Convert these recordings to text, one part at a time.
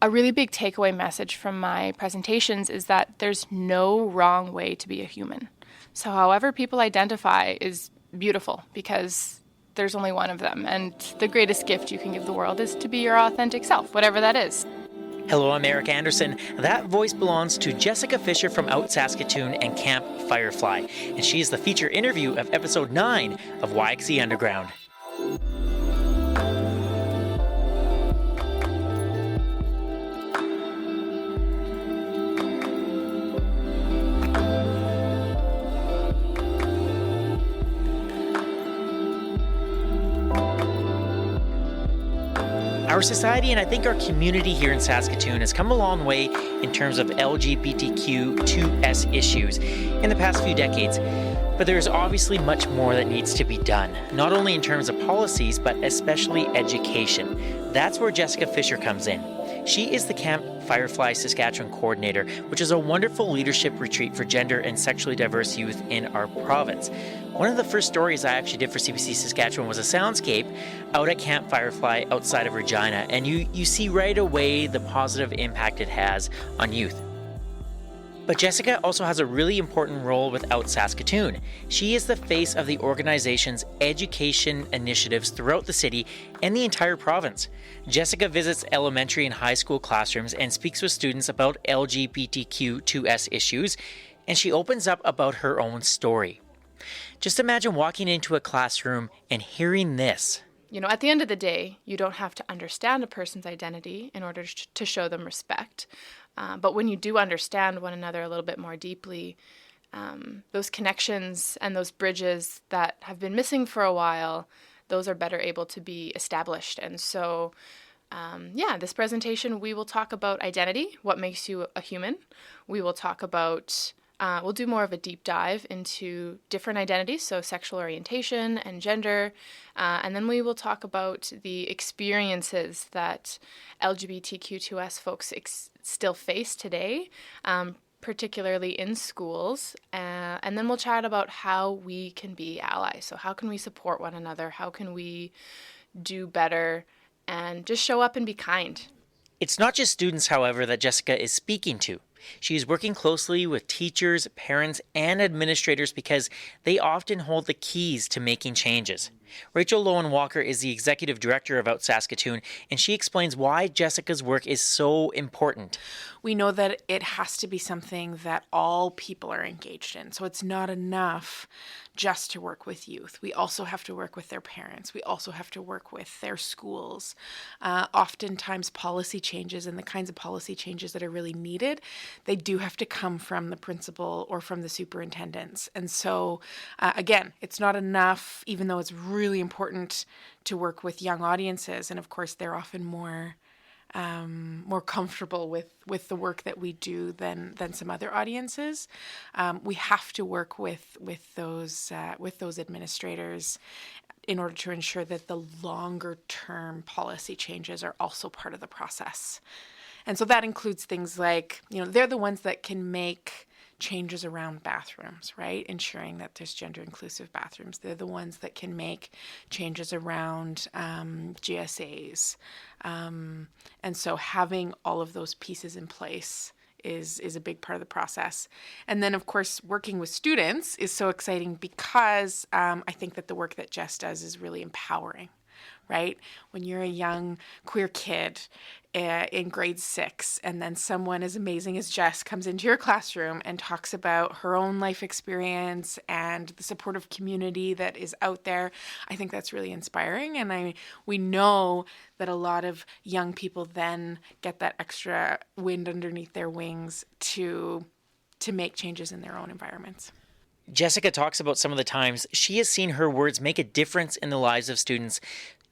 A really big takeaway message from my presentations is that there's no wrong way to be a human. So however people identify is beautiful because there's only one of them. And the greatest gift you can give the world is to be your authentic self, whatever that is. Hello, I'm Eric Anderson. That voice belongs to Jessica Fisher from OUTSaskatoon and Camp Firefly, and she is the feature interview of episode 9 of YXE Underground. Our society and I think our community here in Saskatoon has come a long way in terms of LGBTQ2S issues in the past few decades, but there's obviously much more that needs to be done, not only in terms of policies, but especially education. That's where Jessica Fisher comes in. She is the Camp Firefly Saskatchewan coordinator, which is a wonderful leadership retreat for gender and sexually diverse youth in our province. One of the first stories I actually did for CBC Saskatchewan was a soundscape out at Camp Firefly outside of Regina, and you see right away the positive impact it has on youth. But Jessica also has a really important role with OUTSaskatoon. She is the face of the organization's education initiatives throughout the city and the entire province. Jessica visits elementary and high school classrooms and speaks with students about LGBTQ2S issues, and she opens up about her own story. Just imagine walking into a classroom and hearing this. You know, at the end of the day, you don't have to understand a person's identity in order to show them respect. But when you do understand one another a little bit more deeply, those connections and those bridges that have been missing for a while, those are better able to be established. And so, this presentation, we will talk about identity, what makes you a human. We will talk about we'll do more of a deep dive into different identities, so sexual orientation and gender, and then we will talk about the experiences that LGBTQ2S folks still face today, particularly in schools, and then we'll chat about how we can be allies. So how can we support one another? How can we do better and just show up and be kind? It's not just students, however, that Jessica is speaking to. She is working closely with teachers, parents, and administrators because they often hold the keys to making changes. Rachel Lowen-Walker is the executive director of OUTSaskatoon, and she explains why Jessica's work is so important. We know that it has to be something that all people are engaged in. So it's not enough just to work with youth. We also have to work with their parents. We also have to work with their schools. Oftentimes policy changes and the kinds of policy changes that are really needed, they do have to come from the principal or from the superintendents. And so, again, it's not enough, even though it's really important to work with young audiences. And of course, they're often more comfortable with the work that we do than some other audiences. We have to work with those administrators in order to ensure that the longer term policy changes are also part of the process. And so that includes things like, they're the ones that can make changes around bathrooms, right? Ensuring that there's gender inclusive bathrooms. They're the ones that can make changes around GSAs. And so having all of those pieces in place is a big part of the process. And then, of course, working with students is so exciting because I think that the work that Jess does is really empowering, right? When you're a young queer kid in grade 6, and then someone as amazing as Jess comes into your classroom and talks about her own life experience and the supportive community that is out there, I think that's really inspiring. And we know that a lot of young people then get that extra wind underneath their wings to make changes in their own environments. Jessica talks about some of the times she has seen her words make a difference in the lives of students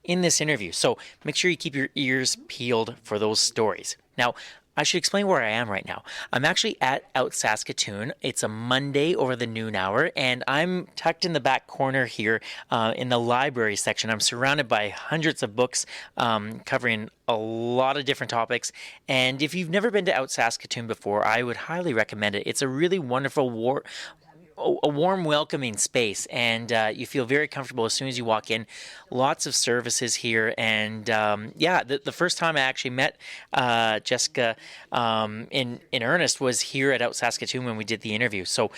in this interview. So make sure you keep your ears peeled for those stories. Now, I should explain where I am right now. I'm actually at OUTSaskatoon. It's a Monday over the noon hour, and I'm tucked in the back corner here in the library section. I'm surrounded by hundreds of books covering a lot of different topics. And if you've never been to OUTSaskatoon before, I would highly recommend it. It's a really wonderful a warm, welcoming space, and you feel very comfortable as soon as you walk in. Lots of services here, and the first time I actually met Jessica in earnest was here at OUTSaskatoon when we did the interview. So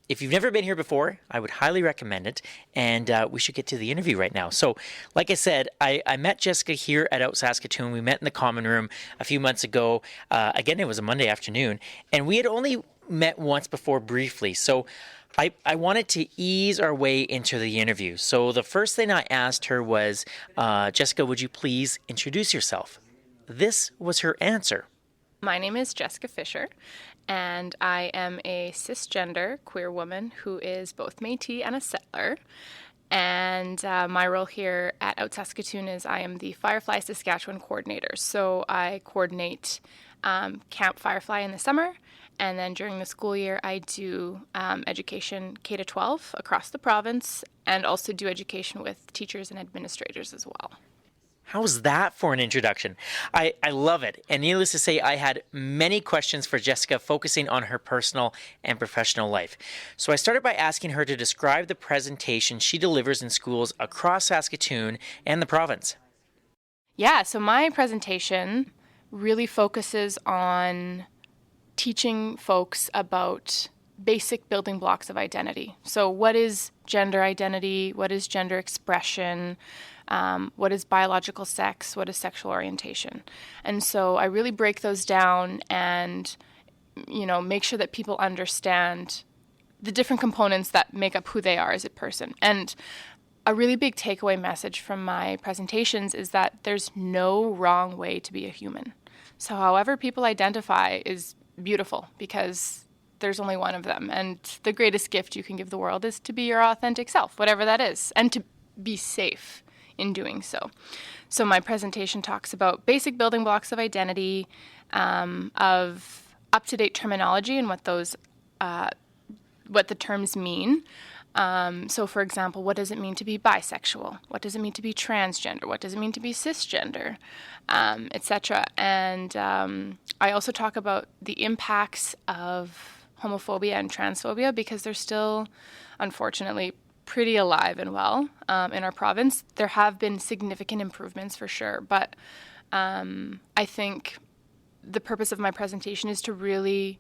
if you've never been here before, I would highly recommend it, and we should get to the interview right now. So, like I said, I met Jessica here at OUTSaskatoon. We met in the common room a few months ago. Again, it was a Monday afternoon, and we had only met once before briefly. So I wanted to ease our way into the interview. So the first thing I asked her was, Jessica, would you please introduce yourself? This was her answer. My name is Jessica Fisher, and I am a cisgender queer woman who is both Metis and a settler. And my role here at OUTSaskatoon is I am the Firefly Saskatchewan coordinator. So I coordinate Camp Firefly in the summer, and then during the school year I do education K to 12 across the province, and also do education with teachers and administrators as well. How's that for an introduction? I love it. And needless to say, I had many questions for Jessica focusing on her personal and professional life. So I started by asking her to describe the presentation she delivers in schools across Saskatoon and the province. Yeah, so my presentation really focuses on teaching folks about basic building blocks of identity. So what is gender identity? What is gender expression? What is biological sex? What is sexual orientation? And so I really break those down and, make sure that people understand the different components that make up who they are as a person. And a really big takeaway message from my presentations is that there's no wrong way to be a human. So however people identify is beautiful, because there's only one of them. And the greatest gift you can give the world is to be your authentic self, whatever that is, and to be safe in doing so. So my presentation talks about basic building blocks of identity, of up-to-date terminology and what the terms mean. So for example, what does it mean to be bisexual? What does it mean to be transgender? What does it mean to be cisgender? Etc. And I also talk about the impacts of homophobia and transphobia, because they're still, unfortunately, pretty alive and well in our province. There have been significant improvements for sure, but I think the purpose of my presentation is to really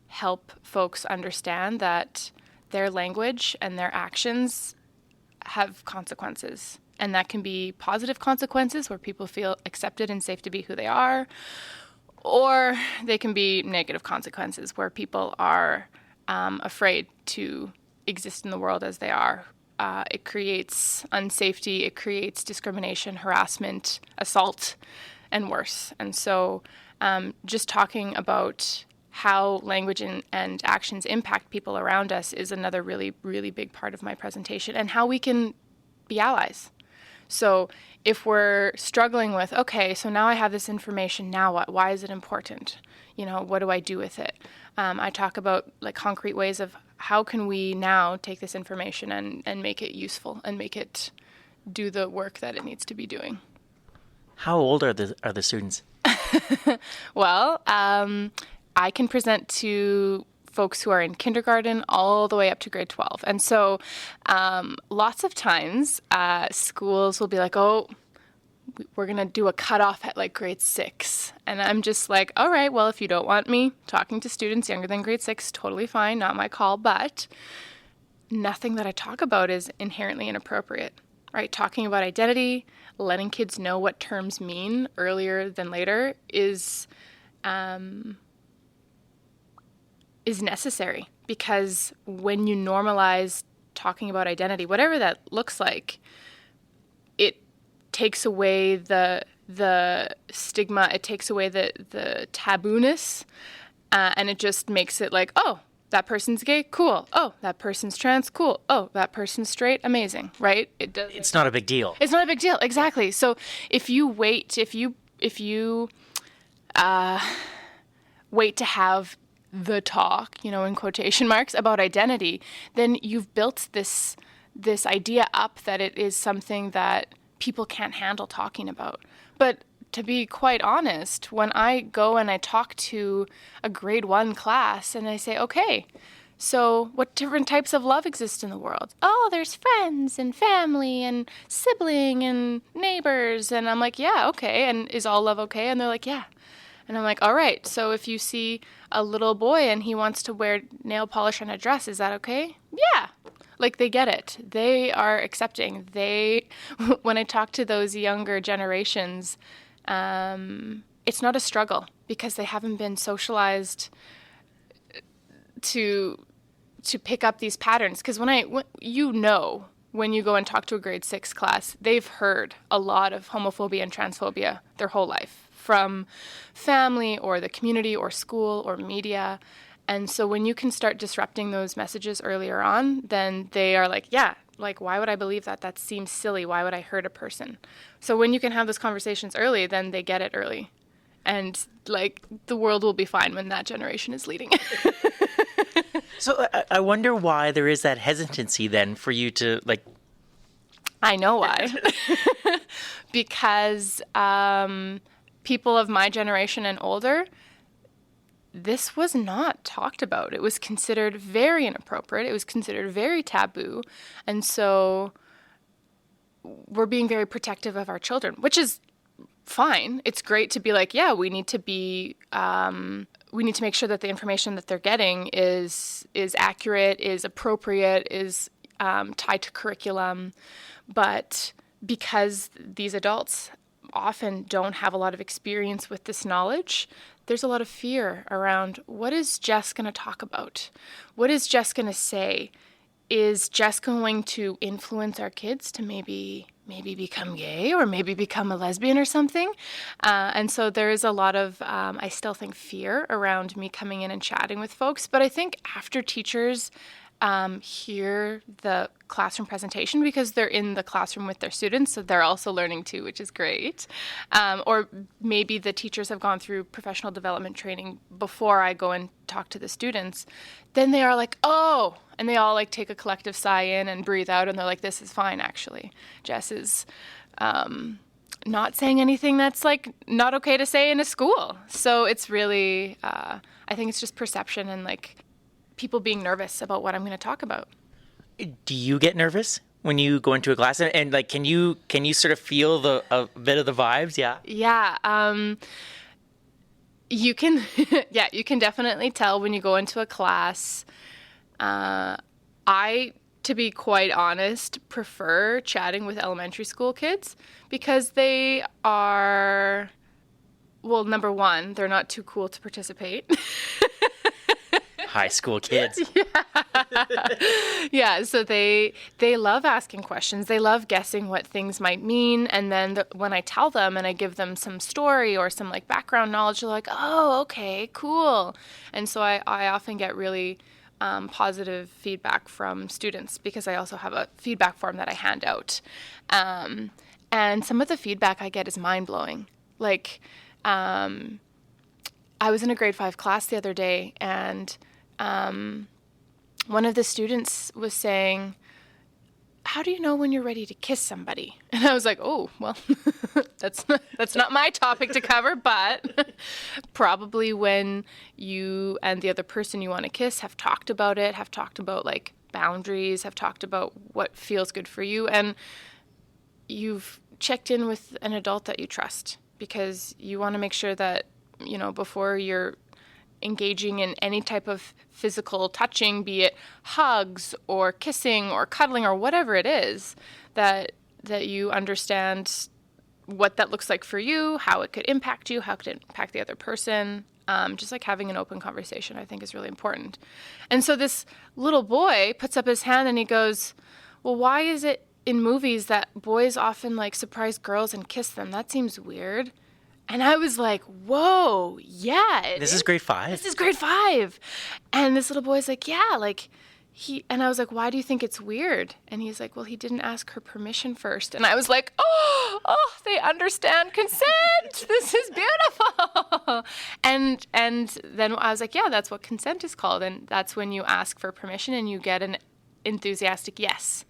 help folks understand that their language and their actions have consequences. And that can be positive consequences where people feel accepted and safe to be who they are, or they can be negative consequences where people are afraid to exist in the world as they are. It creates unsafety, it creates discrimination, harassment, assault, and worse. And so just talking about how language and actions impact people around us is another really, really big part of my presentation, and how we can be allies. So if we're struggling with, okay, so now I have this information, now what? Why is it important? What do I do with it? I talk about concrete ways of how can we now take this information and make it useful and make it do the work that it needs to be doing. How old are the students? Well, I can present to folks who are in kindergarten all the way up to grade 12. And so lots of times schools will be like, oh, we're going to do a cutoff at grade 6. And I'm just like, all right, well, if you don't want me talking to students younger than grade 6, totally fine, not my call. But nothing that I talk about is inherently inappropriate, right? Talking about identity, letting kids know what terms mean earlier than later is necessary, because when you normalize talking about identity, whatever that looks like, it takes away the stigma, it takes away the tabooness, and it just makes it like, oh, that person's gay, cool. Oh, that person's trans, cool. Oh, that person's straight, amazing, right? It's not a big deal. It's not a big deal, exactly. So if you wait to have the talk, in quotation marks, about identity, then you've built this idea up that it is something that people can't handle talking about. But to be quite honest, when I go and I talk to a grade 1 class and I say, okay, So what different types of love exist in the world? Oh, there's friends and family and sibling and neighbors. And I'm like, yeah, okay. And is all love okay? And they're like, yeah. And I'm like, all right. So if you see a little boy and he wants to wear nail polish on a dress, is that okay? Yeah. Like, they get it. They are accepting. When I talk to those younger generations, it's not a struggle because they haven't been socialized to pick up these patterns. Because when you go and talk to a grade 6 class, they've heard a lot of homophobia and transphobia their whole life from family or the community or school or media. And so when you can start disrupting those messages earlier on, then they are like, yeah, like, why would I believe that? That seems silly. Why would I hurt a person? So when you can have those conversations early, then they get it early. And, like, the world will be fine when that generation is leading. So I wonder why there is that hesitancy then for you to, like... I know why. Because people of my generation and older, this was not talked about. It was considered very inappropriate. It was considered very taboo. And so we're being very protective of our children, which is fine. It's great to be like, yeah, we need to make sure that the information that they're getting is accurate, is appropriate, is tied to curriculum. But because these adults often don't have a lot of experience with this knowledge, there's a lot of fear around, what is Jess going to talk about? What is Jess going to say? Is Jess going to influence our kids to maybe become gay or maybe become a lesbian or something? And so there is a lot of, I still think, fear around me coming in and chatting with folks. But I think after teachers hear the classroom presentation, because they're in the classroom with their students, so they're also learning too, which is great. Or maybe the teachers have gone through professional development training before I go and talk to the students. Then they are like, oh, and they all like take a collective sigh in and breathe out, and they're like, this is fine, actually. Jess is not saying anything that's like not okay to say in a school. So it's really, I think it's just perception and like people being nervous about what I'm going to talk about. Do you get nervous when you go into a class? And like, can you sort of feel a bit of the vibes? Yeah. Yeah. You can, yeah, you can definitely tell when you go into a class. I, to be quite honest, prefer chatting with elementary school kids because they are, well, number one, they're not too cool to participate. High school kids. Yeah, so they love asking questions. They love guessing what things might mean. And then when I tell them and I give them some story or some like background knowledge, they're like, oh, okay, cool. And so I often get really positive feedback from students because I also have a feedback form that I hand out. And some of the feedback I get is mind-blowing. Like, I was in a grade 5 class the other day, and one of the students was saying, how do you know when you're ready to kiss somebody? And I was like, oh, well, that's not my topic to cover, but probably when you and the other person you want to kiss have talked about it, have talked about like boundaries, have talked about what feels good for you, and you've checked in with an adult that you trust, because you want to make sure that, you know, before you're engaging in any type of physical touching, be it hugs or kissing or cuddling or whatever it is, that you understand what that looks like for you, how it could impact you, how it could impact the other person. Just like having an open conversation, I think, is really important. And so this little boy puts up his hand and he goes, well, why is it in movies that boys often like surprise girls and kiss them? That seems weird. And I was like, whoa, yeah. This is grade 5? This is grade 5. And this little boy's like, yeah, like and I was like, why do you think it's weird? And he's like, well, he didn't ask her permission first. And I was like, oh, they understand consent. This is beautiful. And then I was like, yeah, that's what consent is called. And that's when you ask for permission and you get an enthusiastic yes.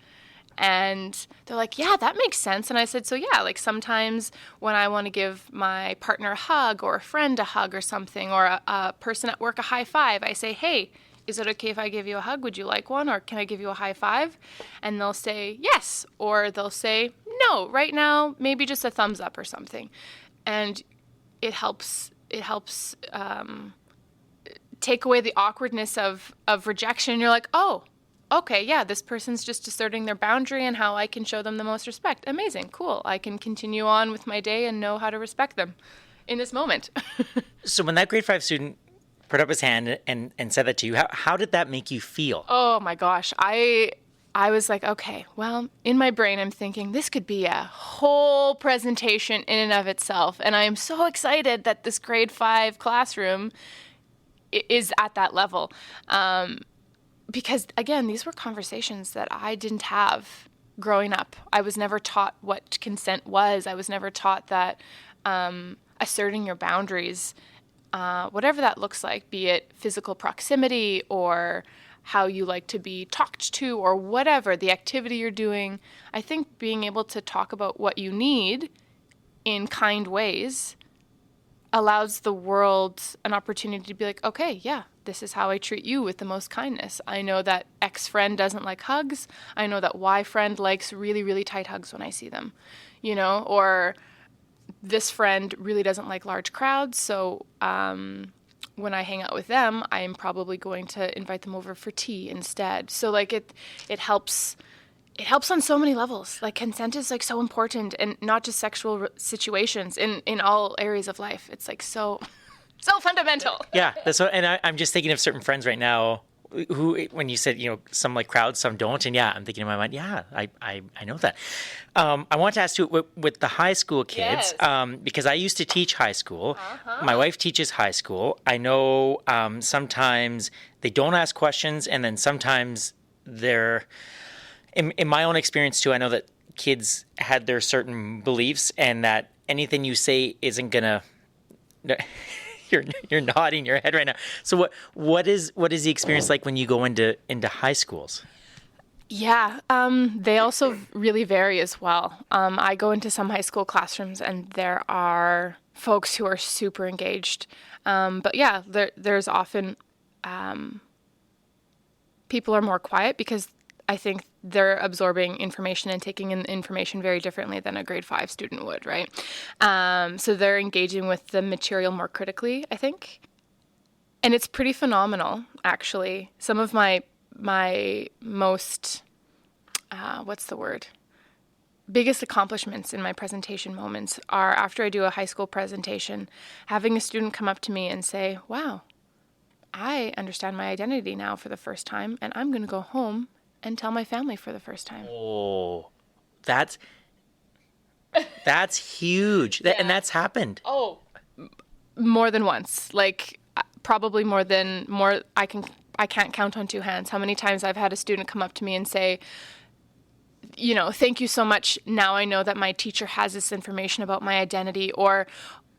And they're like, yeah, that makes sense. And I said, so yeah, like sometimes when I want to give my partner a hug or a friend a hug or something, or a person at work a high five, I say, hey, is it okay if I give you a hug? Would you like one? Or can I give you a high five? And they'll say yes, or they'll say no, right now, maybe just a thumbs up or something. And it helps take away the awkwardness of rejection. You're like, oh, okay, yeah, this person's just asserting their boundary and how I can show them the most respect. Amazing, cool. I can continue on with my day and know how to respect them in this moment. So when that grade 5 student put up his hand and said that to you, how did that make you feel? Oh my gosh, I was like, okay, well, in my brain, I'm thinking this could be a whole presentation in and of itself. And I am so excited that this grade 5 classroom is at that level. Because, again, these were conversations that I didn't have growing up. I was never taught what consent was. I was never taught that asserting your boundaries, whatever that looks like, be it physical proximity or how you like to be talked to or whatever, the activity you're doing. I think being able to talk about what you need in kind ways allows the world an opportunity to be like, okay, yeah, this is how I treat you with the most kindness. I know that X friend doesn't like hugs. I know that Y friend likes really, really tight hugs when I see them, or this friend really doesn't like large crowds. So when I hang out with them, I'm probably going to invite them over for tea instead. So like it helps. It helps on so many levels. Like consent is like so important, and not just sexual situations, in all areas of life. It's like so fundamental. Yeah, that's what, and I'm just thinking of certain friends right now who, when you said, some like crowds, some don't, and yeah, I'm thinking in my mind, yeah, I know that. I want to ask you with the high school kids, Yes. Because I used to teach high school. My wife teaches high school. I know sometimes they don't ask questions, and then sometimes they're. In my own experience, too, I know that kids had their certain beliefs and that anything you say isn't going to... You're nodding your head right now. So what is the experience like when you go into high schools? Yeah, they also really vary as well. I go into some high school classrooms and there are folks who are super engaged. But yeah, there's often... people are more quiet because I think they're absorbing information and taking in information very differently than a grade 5 student would, right? So they're engaging with the material more critically, I think. And it's pretty phenomenal, actually. Some of my most, biggest accomplishments in my presentation moments are after I do a high school presentation, having a student come up to me and say, wow, I understand my identity now for the first time, and I'm going to go home and tell my family for the first time. Oh, that's huge. Yeah. And that's happened. Oh, more than once. Like probably more. I can't count on two hands how many times I've had a student come up to me and say, thank you so much. Now I know that my teacher has this information about my identity, or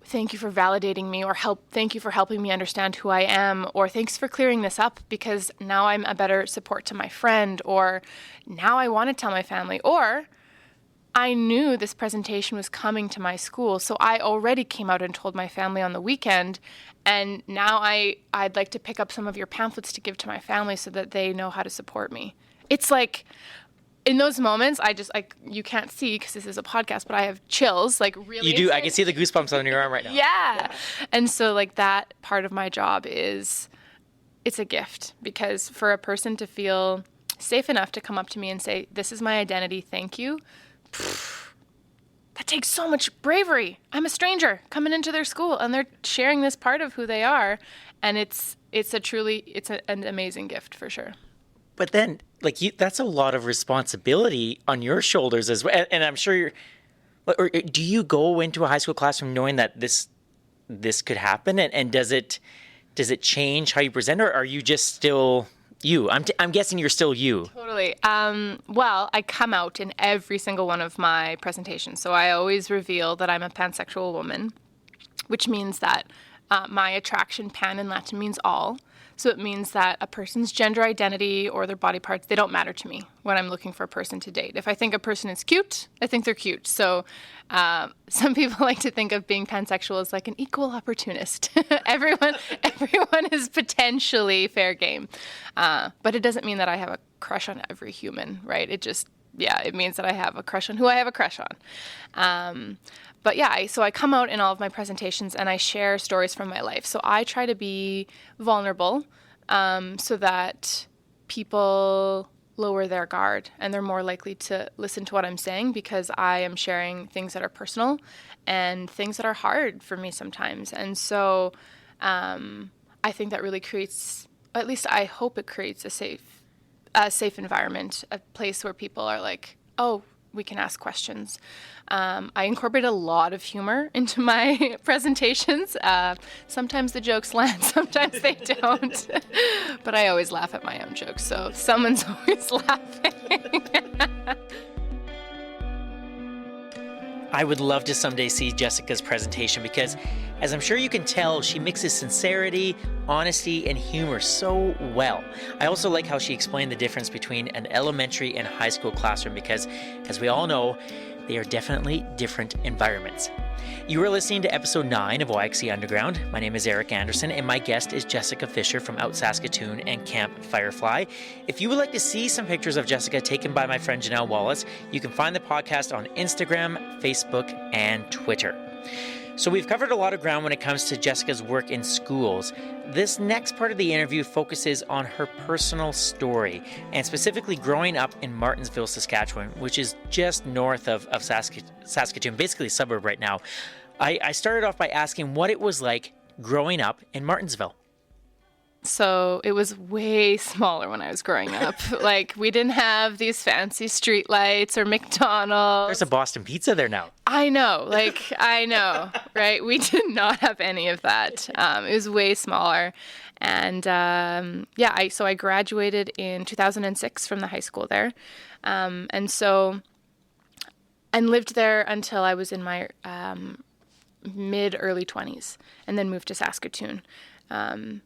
thank you for validating me, or thank you for helping me understand who I am, or thanks for clearing this up because now I'm a better support to my friend, or now I want to tell my family, or I knew this presentation was coming to my school, so I already came out and told my family on the weekend, and now I'd like to pick up some of your pamphlets to give to my family so that they know how to support me. It's like, in those moments, you can't see because this is a podcast, but I have chills, like really. You do. I can see the goosebumps on your arm right now. Yeah. And so like that part of my job it's a gift, because for a person to feel safe enough to come up to me and say, this is my identity, thank you. That takes so much bravery. I'm a stranger coming into their school and they're sharing this part of who they are. And it's an amazing gift for sure. But then, that's a lot of responsibility on your shoulders as well. And I'm sure or do you go into a high school classroom knowing that this could happen? And does it change how you present, or are you just still you? I'm guessing you're still you. Totally. Well, I come out in every single one of my presentations. So I always reveal that I'm a pansexual woman, which means that My attraction pan in Latin means all. So it means that a person's gender identity or their body parts, they don't matter to me when I'm looking for a person to date. If I think a person is cute, I think they're cute. So some people like to think of being pansexual as like an equal opportunist. everyone is potentially fair game. But it doesn't mean that I have a crush on every human, right? It means that I have a crush on who I have a crush on. But yeah, so I come out in all of my presentations and I share stories from my life. So I try to be vulnerable so that people lower their guard and they're more likely to listen to what I'm saying, because I am sharing things that are personal and things that are hard for me sometimes. And so I think that really creates, at least I hope it creates a safe environment, a place where people are like, oh, we can ask questions. I incorporate a lot of humor into my presentations. Sometimes the jokes land, sometimes they don't. But I always laugh at my own jokes, so someone's always laughing. I would love to someday see Jessica's presentation because, as I'm sure you can tell, she mixes sincerity, honesty, and humor so well. I also like how she explained the difference between an elementary and high school classroom because, as we all know, they are definitely different environments. You are listening to episode 9 of OUTSaskatoon Underground. My name is Eric Anderson, and my guest is Jessica Fisher from OUTSaskatoon and Camp Firefly. If you would like to see some pictures of Jessica taken by my friend Janelle Wallace, you can find the podcast on Instagram, Facebook, and Twitter. So we've covered a lot of ground when it comes to Jessica's work in schools. This next part of the interview focuses on her personal story, and specifically growing up in Martensville, Saskatchewan, which is just north of Saskatoon, basically a suburb right now. I started off by asking what it was like growing up in Martensville. So it was way smaller when I was growing up. Like, we didn't have these fancy street lights or McDonald's. There's a Boston Pizza there now. I know, right? We did not have any of that. It was way smaller. And so I graduated in 2006 from the high school there. And lived there until I was in my mid-early 20s, and then moved to Saskatoon. Growing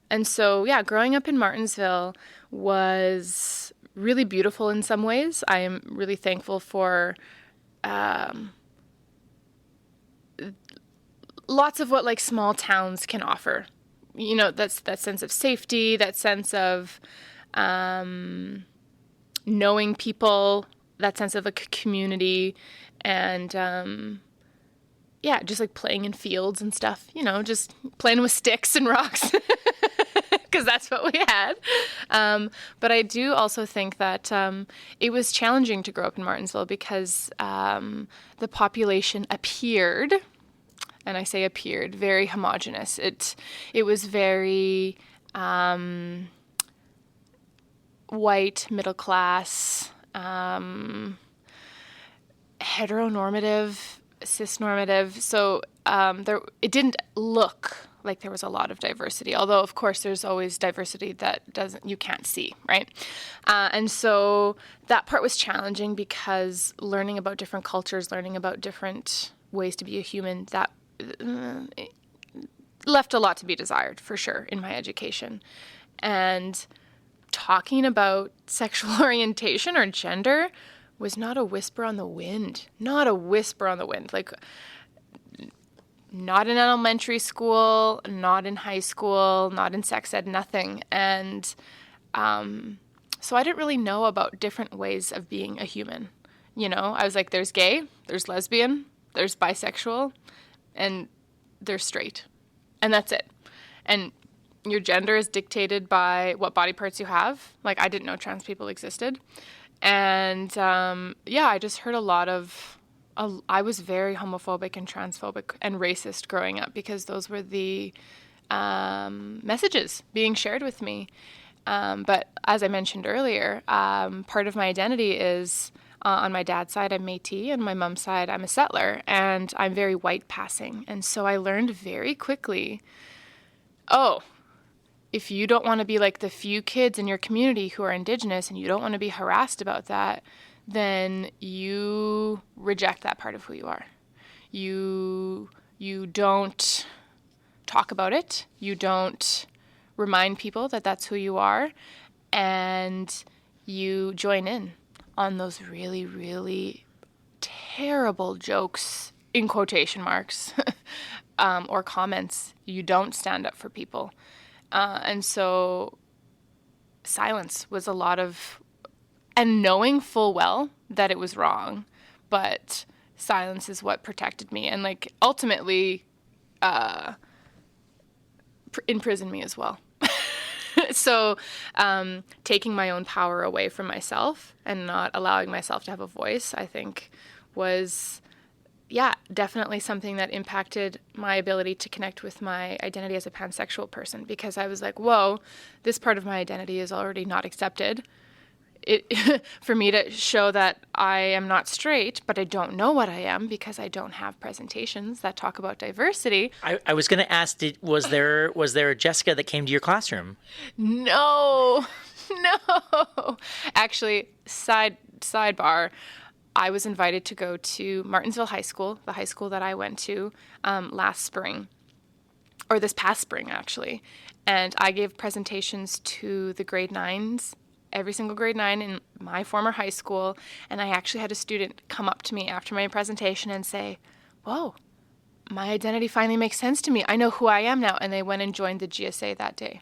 up in Martensville was really beautiful in some ways. I am really thankful for lots of what like small towns can offer. You know, that's that sense of safety, that sense of knowing people, that sense of a community, and just like playing in fields and stuff, you know, just playing with sticks and rocks because that's what we had. But I do also think that it was challenging to grow up in Martensville because the population appeared, and I say appeared, very homogenous. It was very white, middle class, heteronormative, cisnormative. So it didn't look like there was a lot of diversity, although of course there's always diversity that you can't see, right? And so that part was challenging because learning about different cultures, learning about different ways to be a human, that left a lot to be desired for sure in my education. And talking about sexual orientation or gender was not a whisper on the wind. Not a whisper on the wind. Like, not in elementary school, not in high school, not in sex ed, nothing. And so I didn't really know about different ways of being a human. You know, I was like, there's gay, there's lesbian, there's bisexual, and there's straight. And that's it. And your gender is dictated by what body parts you have. Like, I didn't know trans people existed. And, I just heard a lot of, I was very homophobic and transphobic and racist growing up because those were the messages being shared with me. But as I mentioned earlier, part of my identity is, on my dad's side, I'm Metis, and my mom's side, I'm a settler, and I'm very white passing. And so I learned very quickly, if you don't want to be like the few kids in your community who are Indigenous and you don't want to be harassed about that, then you reject that part of who you are. You don't talk about it. You don't remind people that that's who you are. And you join in on those really, really terrible jokes, in quotation marks, or comments. You don't stand up for people. And so silence was a lot of, and knowing full well that it was wrong, but silence is what protected me and like ultimately imprisoned me as well. So taking my own power away from myself and not allowing myself to have a voice, I think was, definitely something that impacted my ability to connect with my identity as a pansexual person, because I was like, whoa, this part of my identity is already not accepted. For me to show that I am not straight, but I don't know what I am because I don't have presentations that talk about diversity. I was going to ask, was there a Jessica that came to your classroom? No. Actually, sidebar, I was invited to go to Martensville High School, the high school that I went to last spring, or this past spring, actually. And I gave presentations to the grade 9s, every single grade 9 in my former high school. And I actually had a student come up to me after my presentation and say, whoa, my identity finally makes sense to me. I know who I am now. And they went and joined the GSA that day.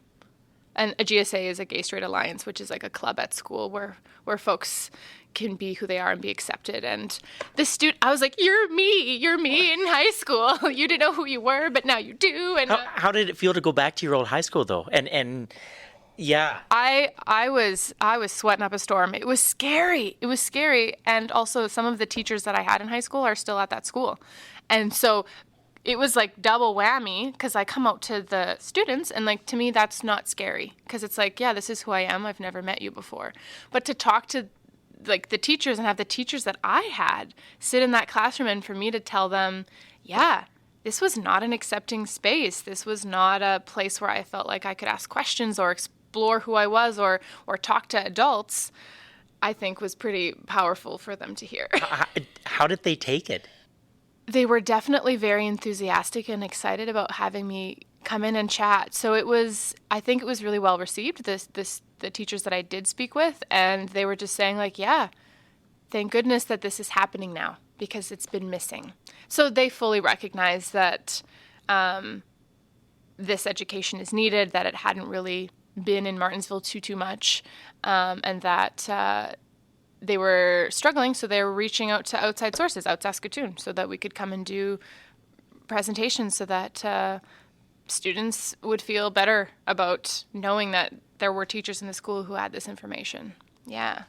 And a GSA is a Gay Straight Alliance, which is like a club at school where folks can be who they are and be accepted. And this student, I was like, you're me in high school. You didn't know who you were, but now you do. And how did it feel to go back to your old high school though? And yeah, I was sweating up a storm. It was scary. And also some of the teachers that I had in high school are still at that school. And so it was like double whammy, because I come out to the students and like, to me, that's not scary, because it's like, yeah, this is who I am. I've never met you before. But to talk to like the teachers and have the teachers that I had sit in that classroom and for me to tell them, yeah, this was not an accepting space. This was not a place where I felt like I could ask questions or explore who I was or talk to adults, I think was pretty powerful for them to hear. How did they take it? They were definitely very enthusiastic and excited about having me come in and chat. So I think it was really well received, the teachers that I did speak with, and they were just saying like, yeah, thank goodness that this is happening now, because it's been missing. So they fully recognize that this education is needed, that it hadn't really been in Martensville too much, and that they were struggling, so they were reaching out to outside sources, OUTSaskatoon, so that we could come and do presentations so that students would feel better about knowing that there were teachers in the school who had this information. Yeah.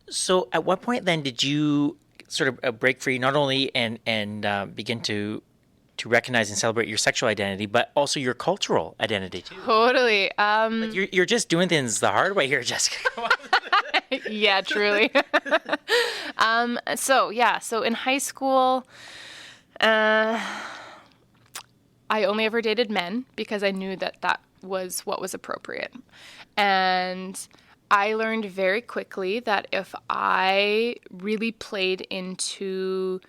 So at what point then did you sort of break free, not only and begin to recognize and celebrate your sexual identity, but also your cultural identity too? Totally. Like you're just doing things the hard way here, Jessica. Yeah, truly. So in high school, I only ever dated men because I knew that was what was appropriate. And I learned very quickly that if I really played into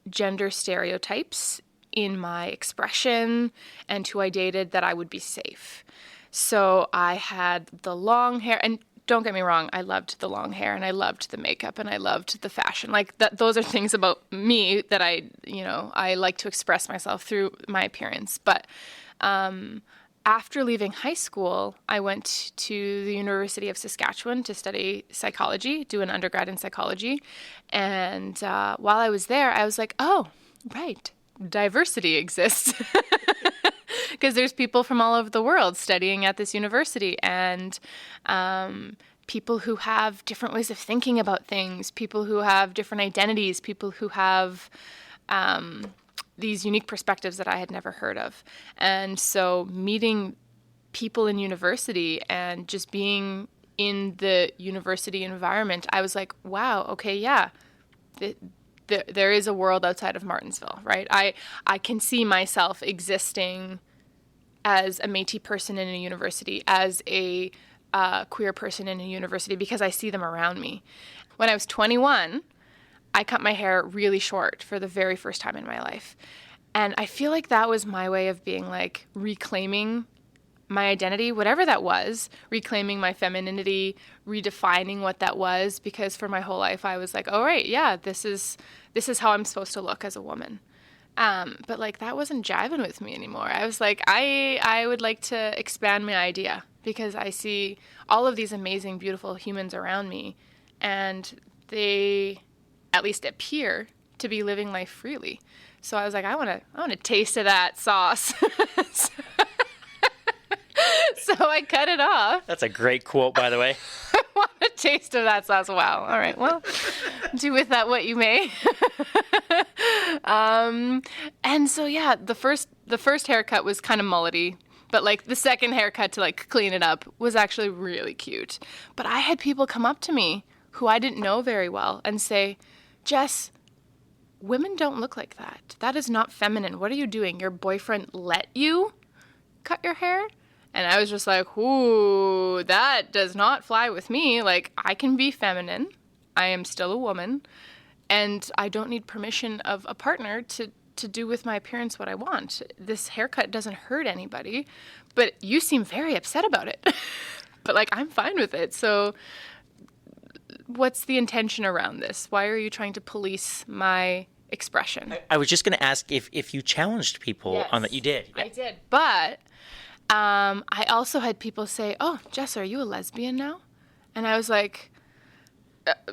gender stereotypes in my expression and who I dated, that I would be safe. So I had the long hair, and don't get me wrong, I loved the long hair and I loved the makeup and I loved the fashion. Like those are things about me that I like to express myself through my appearance. But after leaving high school, I went to the University of Saskatchewan to study psychology, do an undergrad in psychology. And while I was there, I was like, oh, right, diversity exists. Because there's people from all over the world studying at this university, and people who have different ways of thinking about things, people who have different identities, people who have these unique perspectives that I had never heard of. And so meeting people in university and just being in the university environment, I was like, wow, okay, yeah, there is a world outside of Martensville, right? I can see myself existing as a Métis person in a university, as a queer person in a university, because I see them around me. When I was 21, I cut my hair really short for the very first time in my life. And I feel like that was my way of being like reclaiming my identity, whatever that was, reclaiming my femininity, redefining what that was, because for my whole life I was like, oh, right, yeah, this is how I'm supposed to look as a woman. But like that wasn't jiving with me anymore. I was like, I would like to expand my idea, because I see all of these amazing, beautiful humans around me, and they at least appear to be living life freely. So I was like, I want a taste of that sauce. So I cut it off. That's a great quote, by the way. I want a taste of that sauce. Wow. All right. Well, do with that what you may. And so, yeah, the first haircut was kind of mullety, but like the second haircut to like clean it up was actually really cute. But I had people come up to me who I didn't know very well and say, Jess, women don't look like that. That is not feminine. What are you doing? Your boyfriend let you cut your hair? And I was just like, ooh, that does not fly with me. Like, I can be feminine. I am still a woman. And I don't need permission of a partner to do with my appearance what I want. This haircut doesn't hurt anybody. But you seem very upset about it. But, like, I'm fine with it. So what's the intention around this? Why are you trying to police my expression? I was just going to ask if you challenged people on that. You did. I did. But I also had people say, oh, Jess, are you a lesbian now? And I was like,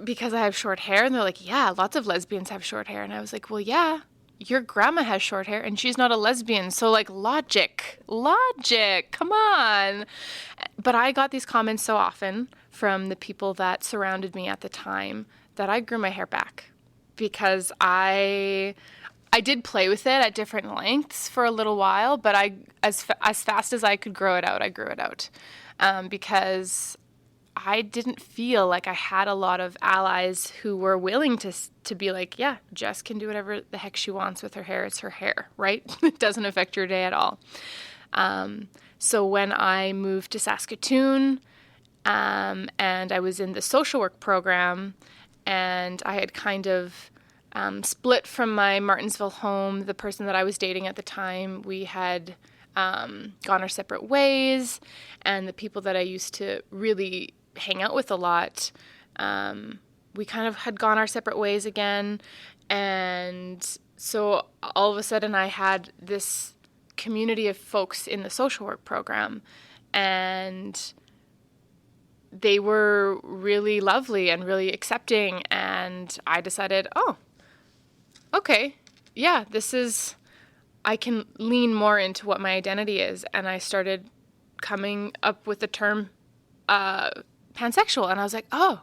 because I have short hair? And they're like, yeah, lots of lesbians have short hair. And I was like, well, yeah, your grandma has short hair and she's not a lesbian. So like logic, come on. But I got these comments so often from the people that surrounded me at the time that I grew my hair back, because I did play with it at different lengths for a little while, but as fast as I could grow it out, I grew it out, because I didn't feel like I had a lot of allies who were willing to be like, yeah, Jess can do whatever the heck she wants with her hair. It's her hair, right? It doesn't affect your day at all. So when I moved to Saskatoon, and I was in the social work program, and I had kind of split from my Martensville home, the person that I was dating at the time, we had gone our separate ways, and the people that I used to really hang out with a lot, we kind of had gone our separate ways again. And so all of a sudden I had this community of folks in the social work program, and they were really lovely and really accepting, and I decided, oh, okay, yeah, I can lean more into what my identity is. And I started coming up with the term pansexual, and I was like, oh,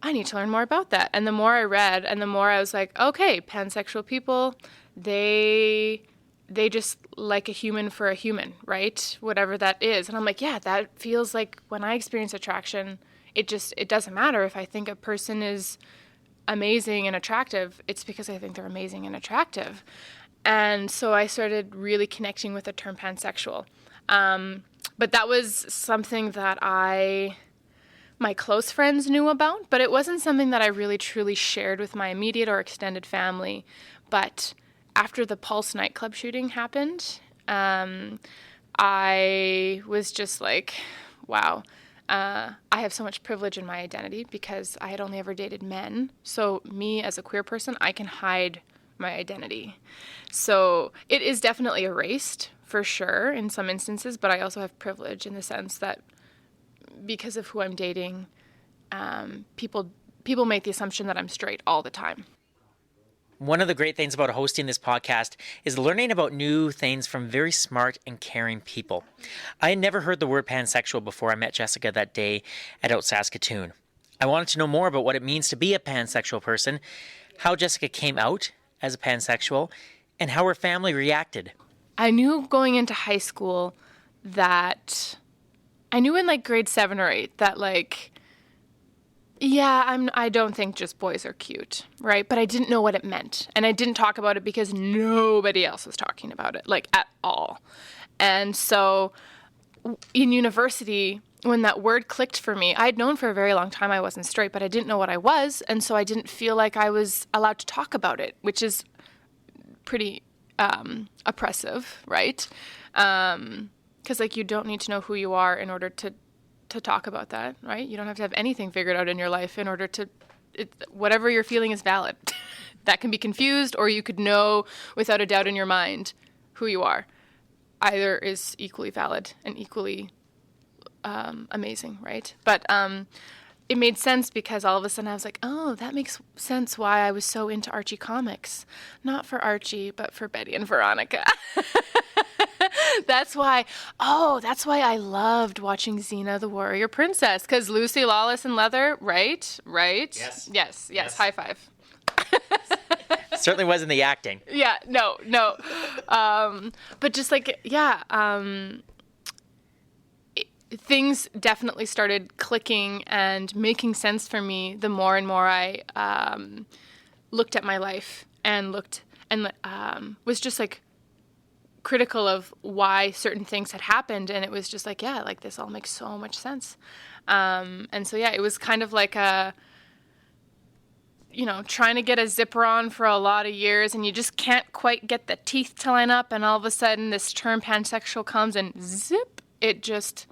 I need to learn more about that. And the more I read, and the more I was like, okay, pansexual people, they just like a human for a human, right? Whatever that is. And I'm like, yeah, that feels like when I experience attraction, it doesn't matter if I think a person is amazing and attractive, it's because I think they're amazing and attractive. And so I started really connecting with the term pansexual. But that was something that my close friends knew about, but it wasn't something that I really truly shared with my immediate or extended family. But after the Pulse nightclub shooting happened, I was just like, wow, I have so much privilege in my identity because I had only ever dated men. So me as a queer person, I can hide my identity. So it is definitely erased for sure in some instances, but I also have privilege in the sense that because of who I'm dating, people make the assumption that I'm straight all the time. One of the great things about hosting this podcast is learning about new things from very smart and caring people. I had never heard the word pansexual before I met Jessica that day at OUTSaskatoon. I wanted to know more about what it means to be a pansexual person, how Jessica came out as a pansexual, and how her family reacted. I knew going into high school that I knew in like grade 7 or 8 that like, yeah, I don't think just boys are cute, right? But I didn't know what it meant. And I didn't talk about it because nobody else was talking about it, like at all. And so in university, when that word clicked for me, I had known for a very long time I wasn't straight, but I didn't know what I was. And so I didn't feel like I was allowed to talk about it, which is pretty oppressive, right? Because like you don't need to know who you are in order to talk about that, right? You don't have to have anything figured out in your life in order to, whatever you're feeling is valid. That can be confused, or you could know without a doubt in your mind who you are. Either is equally valid and equally amazing, right? But it made sense because all of a sudden I was like, oh, that makes sense why I was so into Archie comics. Not for Archie, but for Betty and Veronica. That's why I loved watching Xena the Warrior Princess, because Lucy Lawless in leather, right? Yes. High five. Certainly wasn't the acting. Yeah, no. But just like, things definitely started clicking and making sense for me the more and more I looked at my life and was just like critical of why certain things had happened. And it was just like, yeah, like this all makes so much sense. And so, yeah, it was kind of like trying to get a zipper on for a lot of years, and you just can't quite get the teeth to line up, and all of a sudden this term pansexual comes and zip, it just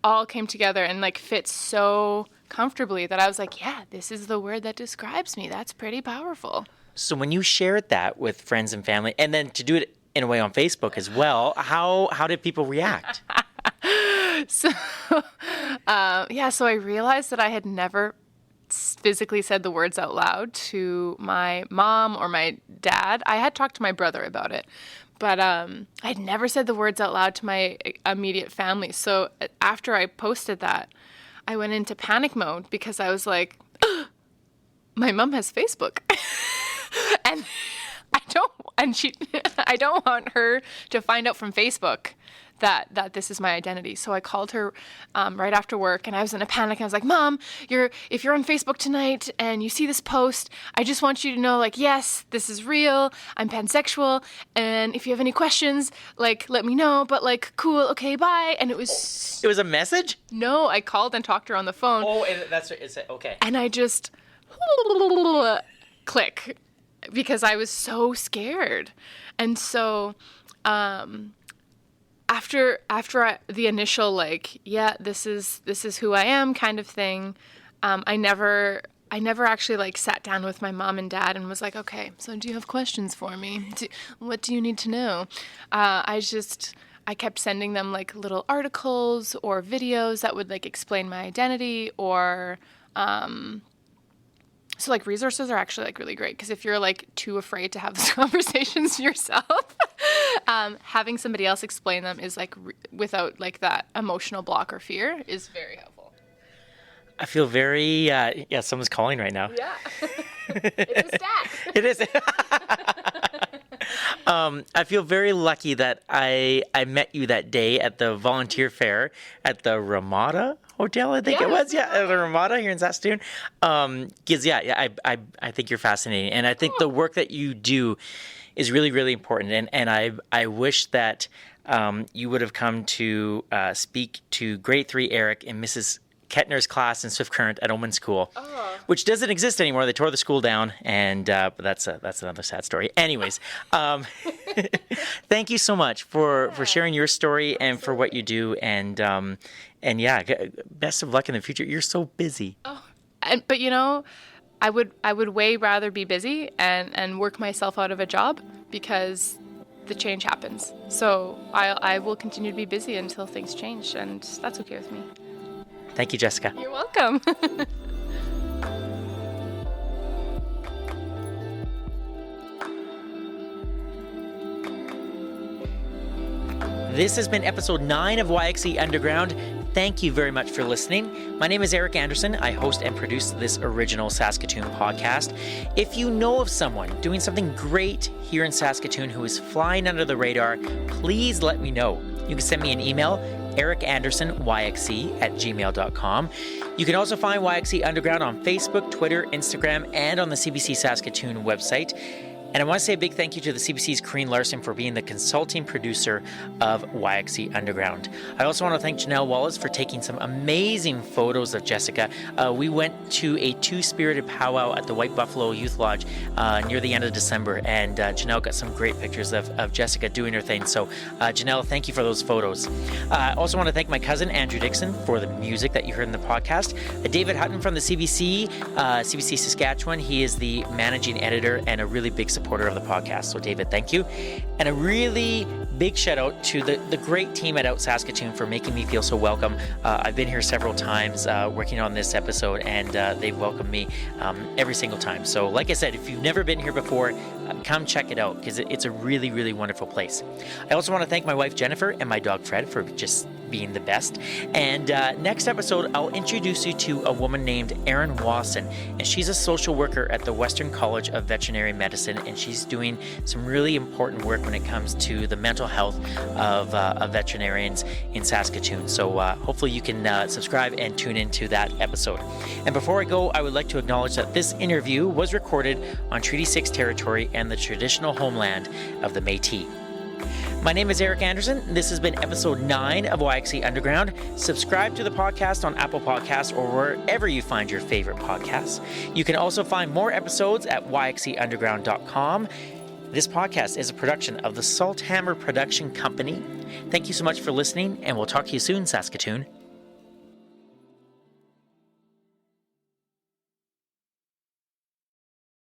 all came together and like fits so comfortably that I was like, yeah, this is the word that describes me. That's pretty powerful. So when you shared that with friends and family, and then to do it in a way on Facebook as well, how did people react? So I realized that I had never physically said the words out loud to my mom or my dad. I had talked to my brother about it, but I'd never said the words out loud to my immediate family. So after I posted that, I went into panic mode because I was like, my mom has Facebook. And I don't want her to find out from Facebook that this is my identity. So I called her right after work, and I was in a panic. I was like, Mom, if you're on Facebook tonight and you see this post, I just want you to know, like, yes, this is real. I'm pansexual. And if you have any questions, like, let me know. But like, cool. Okay, bye. And it was a message? No, I called and talked to her on the phone. Oh, and it's okay. And I just click, because I was so scared. And so after the initial like, yeah, this is who I am kind of thing, I never actually like sat down with my mom and dad and was like, okay, so do you have questions for me? What do you need to know? I kept sending them like little articles or videos that would like explain my identity, or so like resources are actually like really great, because if you're like too afraid to have those conversations yourself, having somebody else explain them is like without like that emotional block or fear is very helpful. I feel very, someone's calling right now. Yeah. It's a stat. It is. I feel very lucky that I met you that day at the volunteer fair at the Ramada Hotel, I think it was. Yeah, at the Ramada here in Saskatoon. Because, I think you're fascinating. And I think the work that you do is really, really important. And I wish that you would have come to speak to grade 3 Eric in Mrs. Kettner's class in Swift Current at Oman School, which doesn't exist anymore. They tore the school down, and but that's another sad story. Anyways, thank you so much for sharing your story and for what you do, and best of luck in the future. You're so busy. But I would way rather be busy and work myself out of a job, because the change happens. So I will continue to be busy until things change, and that's okay with me. Thank you, Jessica. You're welcome. This has been episode 9 of YXE Underground. Thank you very much for listening. My name is Eric Anderson. I host and produce this original Saskatoon podcast. If you know of someone doing something great here in Saskatoon who is flying under the radar, please let me know. You can send me an email, ericandersonyxe@gmail.com. You can also find YXE Underground on Facebook, Twitter, Instagram, and on the CBC Saskatoon website. And I want to say a big thank you to the CBC's Corrine Larson for being the consulting producer of YXE Underground. I also want to thank Janelle Wallace for taking some amazing photos of Jessica. We went to a two-spirited powwow at the White Buffalo Youth Lodge near the end of December, and Janelle got some great pictures of Jessica doing her thing. So Janelle, thank you for those photos. I also want to thank my cousin Andrew Dixon for the music that you heard in the podcast. David Hutton from the CBC, CBC Saskatchewan. He is the managing editor and a really big supporter of the podcast. So David, thank you. And a really big shout out to the great team at OUTSaskatoon for making me feel so welcome. I've been here several times working on this episode, and they've welcomed me every single time. So like I said, if you've never been here before, come check it out, because it's a really, really wonderful place. I also want to thank my wife Jennifer and my dog Fred for just being the best. And next episode, I'll introduce you to a woman named Erin Wasson, and she's a social worker at the Western College of Veterinary Medicine, and she's doing some really important work when it comes to the mental health of veterinarians in Saskatoon. So hopefully you can subscribe and tune into that episode. And before I go, I would like to acknowledge that this interview was recorded on Treaty 6 territory and the traditional homeland of the Metis. My name is Eric Anderson. This has been episode 9 of YXE Underground. Subscribe to the podcast on Apple Podcasts or wherever you find your favorite podcasts. You can also find more episodes at yxeunderground.com. This podcast is a production of the Salthammer Production Company. Thank you so much for listening, and we'll talk to you soon, Saskatoon.